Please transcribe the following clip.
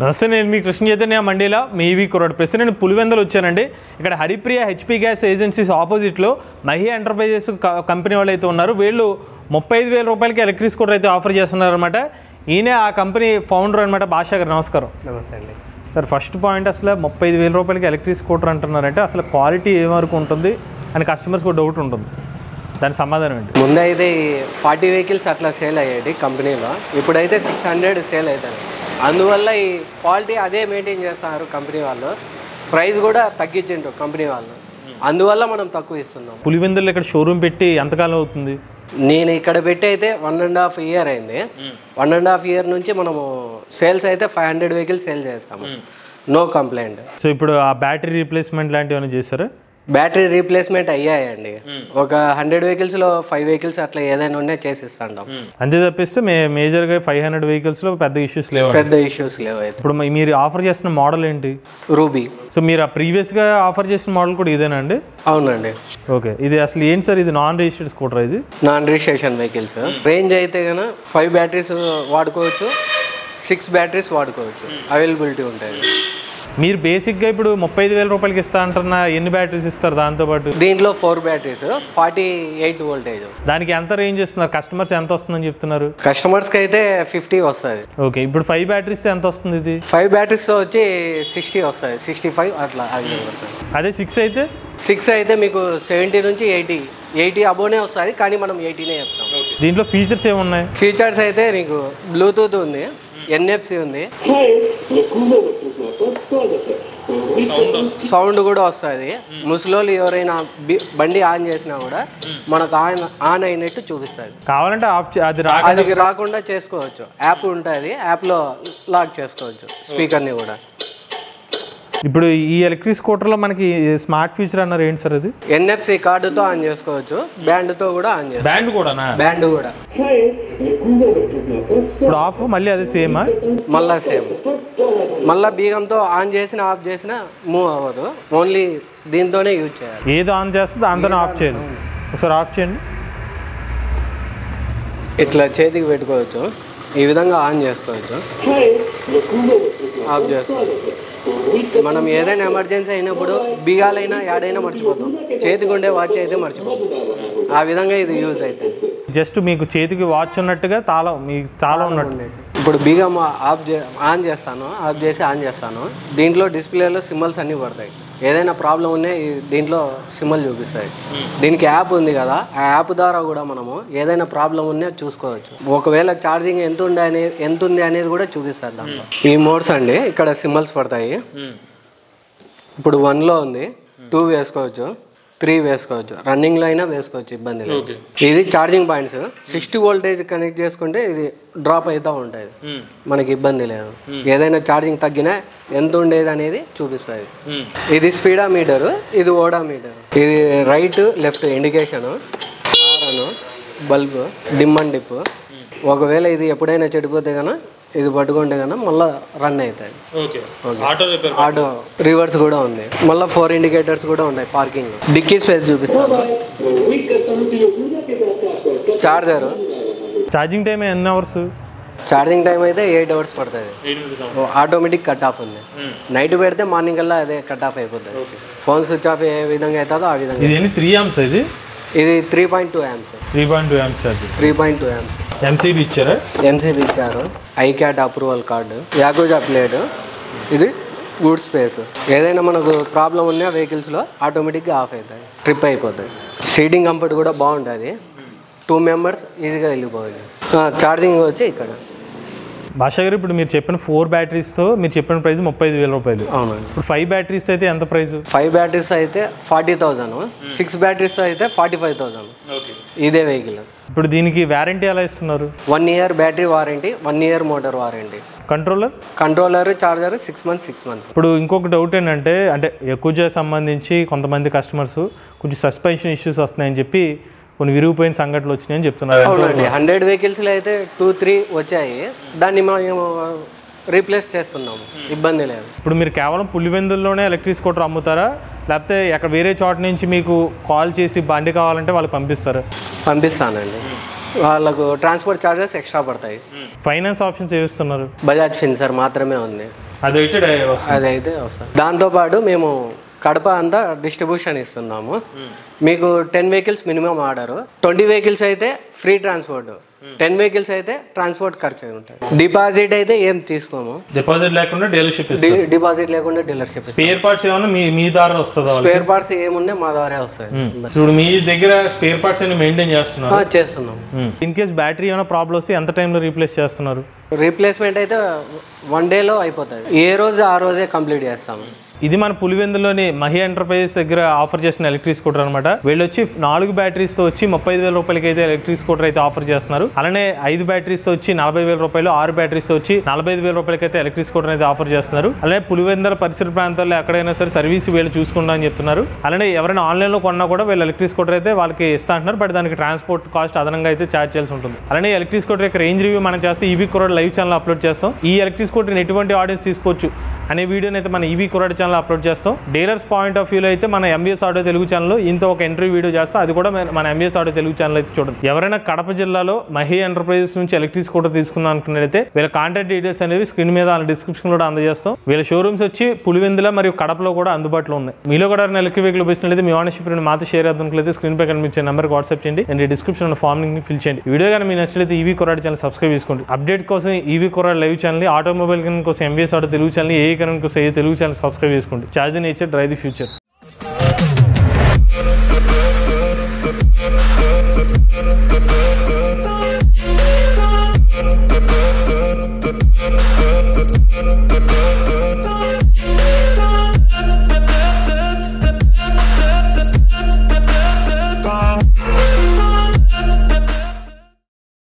నమస్తే, నేను మీ కృష్ణ చైతన్య మండీలా మీ ఈవీ కుర్రాడు. ప్రస్తుతం నేను పులివెందులు వచ్చానండి. ఇక్కడ హరిప్రియ హెచ్పీ గ్యాస్ ఏజెన్సీస్ ఆపోజిట్లో మహి ఎంటర్ప్రైజెస్ కంపెనీ వాళ్ళు అయితే ఉన్నారు. వీళ్ళు 35,000 రూపాయలకి ఎలక్ట్రిక్ స్కూటర్ అయితే ఆఫర్ చేస్తున్నారు అనమాట. ఈయనే ఆ కంపెనీ ఫౌండర్ అనమాట. భాషా గారు నమస్కారం. నమస్తే అండి సార్. ఫస్ట్ పాయింట్, అసలు 35,000 రూపాయలకి ఎలక్ట్రిక్ స్కూటర్ అంటున్నారంటే అసలు క్వాలిటీ ఏ వరకు ఉంటుంది అని కస్టమర్స్కి డౌట్ ఉంటుంది. దాని సమాధానం ఏంటి? ముందైతే 40 వెహికల్స్ అట్లా సేల్ అయ్యేది కంపెనీలో, ఇప్పుడైతే 600 సేల్ అవుతాయి. అందువల్ల ఈ క్వాలిటీ అదే మెయింటైన్ చేస్తున్నారు కంపెనీ వాళ్ళు. ప్రైస్ కూడా తగ్గించిండ్రు కంపెనీ వాళ్ళు, అందువల్ల మనం తక్కువ ఇస్తున్నాం. పులివెందుల్లో ఇక్కడ షోరూమ్ పెట్టి ఎంతకాలం అవుతుంది? నేను ఇక్కడ పెట్టి అయితే 1.5 year అయింది. 1.5 year నుంచి మనము సేల్స్ అయితే 500 వెహికల్స్ సేల్ చేస్తాము, నో కంప్లైంట్. సో ఇప్పుడు ఆ బ్యాటరీ రీప్లేస్మెంట్ లాంటివి ఏమైనా చేశారా? బ్యాటరీ రీప్లేస్మెంట్ అయ్యాయండి. ఒక 100 వెహికల్స్లో 5 వెహికల్స్ అట్లా ఏదైనా ఉన్నాయి చేసిస్తాం. అంతే తప్పిస్తే మేజర్గా 500 వెహికల్స్లో పెద్ద ఇష్యూస్ లేవు. పెద్ద ఇష్యూస్ లేవు. ఇప్పుడు మీరు ఆఫర్ చేస్తున్న మోడల్ ఏంటి? రూబీ. సో మీరు ఆ ప్రీవియస్గా ఆఫర్ చేసిన మోడల్ కూడా ఇదేనా అండి? అవునండి. ఓకే. ఇది అసలు ఏంటి సార్? ఇది నాన్ రిజిస్టర్డ్ స్కూటర్. ఇది నాన్ రిజిస్ట్రేషన్ వెహికల్స్. రేంజ్ అయితే కనుక 5 బ్యాటరీస్ వాడుకోవచ్చు, 6 బ్యాటరీస్ వాడుకోవచ్చు, అవైలబిలిటీ ఉంటుంది. మీరు బేసిక్గా ఇప్పుడు 35,000 రూపాయలకి ఇస్తా అంటున్న ఎన్ని బ్యాటరీస్ ఇస్తారు దాంతోపాటు? దీంట్లో 4 బ్యాటరీస్, 48 వోల్టేజ్. దానికి ఎంత రేంజ్ ఇస్తున్నారు? కస్టమర్స్ ఎంత వస్తుందని చెప్తున్నారు? కస్టమర్స్కి అయితే 50 వస్తుంది. ఓకే. ఇప్పుడు 5 బ్యాటరీస్ ఎంత వస్తుంది? ఇది 5 బ్యాటరీస్ వచ్చి 60 వస్తుంది, 65 అట్లా వస్తుంది. అదే 6 అయితే? 6 అయితే మీకు 70 నుంచి 80 అబోనే వస్తుంది, కానీ మనం 80నే చెప్తాం. దీంట్లో ఫీచర్స్ ఏమున్నాయి? ఫీచర్స్ అయితే మీకు బ్లూటూత్ ఉంది, NFC ఉంది, సౌండ్ కూడా వస్తుంది. ముసలోళ్ళు ఎవరైనా బండి ఆన్ చేసినా కూడా మనకు ఆన్ అయినట్టు చూపిస్తుంది. కావాలంటే ఆఫ్ అది రాకుండా చేసుకోవచ్చు. యాప్ ఉంటుంది, యాప్లో లాక్ చేసుకోవచ్చు స్పీకర్ని కూడా. ఇప్పుడు ఈ ఎలక్ట్రిక్ స్కూటర్లో మనకి స్మార్ట్ ఫీచర్ అన్నారు ఏంటి సార్? అది NFC కార్డుతో ఆన్ చేసుకోవచ్చు, బ్యాండ్తో కూడా ఆన్ చేసుకోవచ్చు. బ్యాండ్ కూడానా? బ్యాండ్ కూడా. ఇప్పుడు ఆఫ్ మళ్ళీ అది సేమా? మళ్ళా సేమ్. మళ్ళీ బీగంతో ఆన్ చేసినా ఆఫ్ చేసినా మూవ్ అవ్వదు, ఓన్లీ దీంతోనే యూజ్ చేయాలి. ఏదో ఆన్ చేస్తే దాంతోనే ఆఫ్ చేయాలి. ఒకసారి ఆఫ్ చేయండి. ఇట్లా చేతికి పెట్టుకోవచ్చు, ఈ విధంగా ఆన్ చేసుకోవచ్చు, ఆఫ్ చేసుకోవచ్చు. మనం ఏదైనా ఎమర్జెన్సీ అయినప్పుడు బిగాలైనా యాడైనా మర్చిపోతాం, చేతికి ఉండే వాచ్ అయితే మర్చిపోతాం. ఆ విధంగా ఇది యూజ్ అవుతుంది. జస్ట్ మీకు చేతికి వాచ్ ఉన్నట్టుగా తాళం మీకు చాలా ఉన్నట్టు. ఇప్పుడు బీగం ఆన్ చేస్తాను, ఆఫ్ చేసి ఆన్ చేస్తాను. దీంట్లో డిస్ప్లేలో సింబల్స్ అన్నీ పడతాయి. ఏదైనా ప్రాబ్లం ఉన్నా దీంట్లో సింబల్ చూపిస్తాయి. దీనికి యాప్ ఉంది కదా, ఆ యాప్ ద్వారా కూడా మనము ఏదైనా ప్రాబ్లం ఉన్నా చూసుకోవచ్చు. ఒకవేళ ఛార్జింగ్ ఎంత ఉంది అనేది కూడా చూపిస్తారు దాంట్లో. ఈ మోడ్స్ అండి, ఇక్కడ సింబల్స్ పడతాయి. ఇప్పుడు 1లో ఉంది, 2 వేసుకోవచ్చు, 3 వేసుకోవచ్చు, రన్నింగ్లో అయినా వేసుకోవచ్చు, ఇబ్బంది లేదు. ఇది ఛార్జింగ్ పాయింట్స్. 60 వోల్టేజ్ కనెక్ట్ చేసుకుంటే ఇది డ్రాప్ అవుతూ ఉంటుంది, మనకి ఇబ్బంది లేదు. ఏదైనా ఛార్జింగ్ తగ్గినా ఎంత ఉండేది అనేది చూపిస్తుంది. ఇది స్పీడా మీటరు, ఇది ఓడా మీటర్. ఇది right left indication, horn, bulb, dim and dip. ఒకవేళ ఇది ఎప్పుడైనా చెడిపోతే కనుక ఇది పట్టుకుంటే కనుక మళ్ళీ రన్ అవుతాయి. ఆటో రివర్స్ కూడా ఉంది. మళ్ళీ 4 ఇండికేటర్స్ కూడా ఉన్నాయి. పార్కింగ్, డిక్కీ స్పేస్ చూపిస్తాను. చార్జర్. ఛార్జింగ్ టైం ఎన్ని అవర్స్? ఛార్జింగ్ టైం అయితే 8 hours పడుతుంది. ఆటోమేటిక్ కట్ ఆఫ్ ఉంది. నైట్ పెడితే మార్నింగ్ కల్లా అదే కట్ ఆఫ్ అయిపోతుంది. ఫోన్ స్విచ్ ఆఫ్ ఏ విధంగా అవుతుందో ఆ విధంగా. ఇది 3 amps. ఇది 3.2 amps. 3.2 amps charging. 3.2 amps. MCB ఇచ్చారా? MCB ఇచ్చారు. ICAT approval card, యాకోజా plate. ఇది గుడ్ స్పేస్. ఏదైనా మనకు ప్రాబ్లం ఉన్నా వెహికల్స్లో ఆటోమేటిక్గా ఆఫ్ అవుతాయి, ట్రిప్ అయిపోతాయి. సీటింగ్ కంఫర్ట్ కూడా బాగుంటుంది. 2 members ఈజీగా వెళ్ళిపోవాలి. ఛార్జింగ్ వచ్చి ఇక్కడ. భాషా గారు, ఇప్పుడు మీరు చెప్పిన 4 బ్యాటరీస్తో మీరు చెప్పిన ప్రైస్ 35,000 రూపాయలు. అవునండి. ఇప్పుడు 5 బ్యాటరీస్ అయితే ఎంత ప్రైస్? 5 బ్యాటరీస్ అయితే 40,000, 6 బ్యాటరీస్ అయితే 45,000. ఇదే వెహికల్. ఇప్పుడు దీనికి వారంటీ ఎలా ఇస్తున్నారు? 1 year battery warranty, 1 year motor warranty. Controller charger 6 months. ఇప్పుడు ఇంకొక డౌట్ ఏంటంటే, అంటే ఎక్కువ సంబంధించి కొంతమంది కస్టమర్స్ కొంచెం సస్పెన్షన్ ఇష్యూస్ వస్తున్నాయని చెప్పి కొన్ని విరిగిపోయిన సంఘటనలు వచ్చినాయని చెప్తున్నారు. అవునండి. 100 వెహికల్స్లో అయితే 2-3 వచ్చాయి. దాన్ని మేము రీప్లేస్ చేస్తున్నాము, ఇబ్బంది లేదు. ఇప్పుడు మీరు కేవలం పులివెందుల్లోనే ఎలక్ట్రిక్ స్కూటర్ అమ్ముతారా, లేకపోతే ఎక్కడ వేరే చోట నుంచి మీకు కాల్ చేసి బండి కావాలంటే వాళ్ళు పంపిస్తారా? పంపిస్తానండి. వాళ్ళకు ట్రాన్స్పోర్ట్ చార్జెస్ ఎక్స్ట్రా పడతాయి. ఫైనాన్స్ ఆప్షన్స్ ఏమిస్తున్నారు? బజాజ్ ఫిన్సర్ మాత్రమే ఉంది. అదైతే అదైతే వస్తుంది. దాంతోపాటు మేము కడప అంతా డిస్ట్రిబ్యూషన్ ఇస్తున్నాము. మీకు 10 వెహికల్స్ మినిమం ఆర్డర్, 20 వెహికల్స్ అయితే ఫ్రీ ట్రాన్స్పోర్ట్, 10 వెహికల్స్ అయితే ట్రాన్స్పోర్ట్ ఖర్చు ఉంటాయి. డిపాజిట్ అయితే ఏం తీసుకోము. డిపాజిట్ లేకుండా డీలర్షిప్ డిపాజిట్ లేకుండా డీలర్షిప్. స్పేర్ పార్ట్స్ ఏమన్నా మీ ద్వారా వస్తుందా? స్పేర్ పార్ట్స్ ఏమున్నా మా ద్వారా వస్తాయి. ఇప్పుడు మీ దగ్గర స్పేర్ పార్ట్స్ అన్ని మెయింటైన్ చేస్తున్నారు? చేస్తున్నాం. ఇన్ కేస్ బ్యాటరీ ఏమైనా ప్రాబ్లం వస్తే ఎంత టైంలో రీప్లేస్ చేస్తున్నారు? రీప్లేస్మెంట్ అయితే 1 డేలో అయిపోతుంది. ఏ రోజు ఆ రోజే కంప్లీట్ చేస్తాము. ఇది మన పులివెందులోని మహి ఎంటర్ప్రైజెస్ దగ్గర ఆఫర్ చేసిన ఎలక్ట్రిక్ స్కూటర్ అనమాట. వీళ్ళు వచ్చి 4 బ్యాటరీస్తో వచ్చి 35,000 రూపాయలకి అయితే ఎలక్ట్రిక్ స్కూటర్ అయితే ఆఫర్ చేస్తున్నారు. అలానే 5 బ్యాటరీస్తో వచ్చి 40,000 రూపాయలు, 6 బ్యాటరీస్తో వచ్చి 45,000 రూపాయలకి అయితే ఎలక్ట్రిక్ స్కూటర్ అయితే ఆఫర్ చేస్తున్నారు. అలానే పులివెందుల పరిసర ప్రాంతాల్లో ఎక్కడైనా సరే సర్వీస్ వీళ్ళు చూసుకుంటా అని చెప్తున్నారు. అలానే ఎవరైనా ఆన్లైన్లో కొన్నా కూడా వీళ్ళు ఎలక్ట్రిక్ స్కూటర్ అయితే వాళ్ళకి ఇస్తా అంటున్నారు. బట్ దానికి ట్రాన్స్పోర్ట్ కాస్ట్ అదనంగా అయితే ఛార్జ్ చేయాల్సి ఉంటుంది. అలానే ఎలక్ట్రిక్ స్కూటర్ యొక్క రేంజ్ రివ్యూ మనం చేస్తే ఈవీ కుర్రాడ్ లైవ్ ఛానల్ అప్లోడ్ చేస్తాం. ఈ ఎలక్ట్రిక్ స్కూటర్ ఎటువంటి ఆడియన్స్ తీసుకోవచ్చు అనే వీడియోని అయితే మన ఈవీ కుర్రాడ్ ఛానల్ అప్లోడ్ చేస్తాం. డీలర్స్ పాయింట్ ఆఫ్ వ్యూలో అయితే మన ఎంబీఎస్ ఆటో తెలుగు ఛానల్లో ఇంత ఒక ఇంటర్వ్యూ వీడియో చేస్తాం. అది కూడా మన ఎంబీఎస్ ఆటో తెలుగు ఛానల్ అయితే చూడండి. ఎవరైనా కడప జిల్లాలో మహి ఎంటర్ప్రైజెస్ నుంచి ఎలక్ట్రిక్ స్కూటర్ తీసుకుందాం అనుకున్నట్లయితే వీళ్ళ కాంటాక్ట్ డీటెయిల్స్ అనేవి స్క్రీన్ మీద డిస్క్రిప్షన్ కూడా అందజేస్తాం. వీళ్ళ షోరూమ్స్ వచ్చి పులివెందుల మరియు కడపలో కూడా అందుబాటులో ఉన్నాయి. మీలో కూడా ఎలక్ట్రిక్ వెహికల్ వచ్చినట్లయితే మీ ఓనర్షిప్ మాతో షేర్ అవుతున్నట్లయితే స్క్రీన్ పై కనిపించే నెంబర్కి వాట్సాప్ చేయండి అండ్ డిస్క్రిప్షన్ ఫామ్ ని ఫిల్ చేయండి. వీడియో కానీ మీ నచ్చినట్లయితే ఈవీ కుర్రాడ్ ఛానల్ సబ్స్క్రైబ్ చేసుకోండి. అప్డేట్ కోసం ఈవీ కుర్రాడ్ లైవ్ ఛానల్, ఆటోమొబైల్ కోసం ఎంబీఎస్ ఆటో తెలుగు ఛానల్, ఏ కరెంట్ కోసం తెలుగు ఛానల్ సబ్స్క్రైబ్ చేసుకోండి. Charge nature drive the future.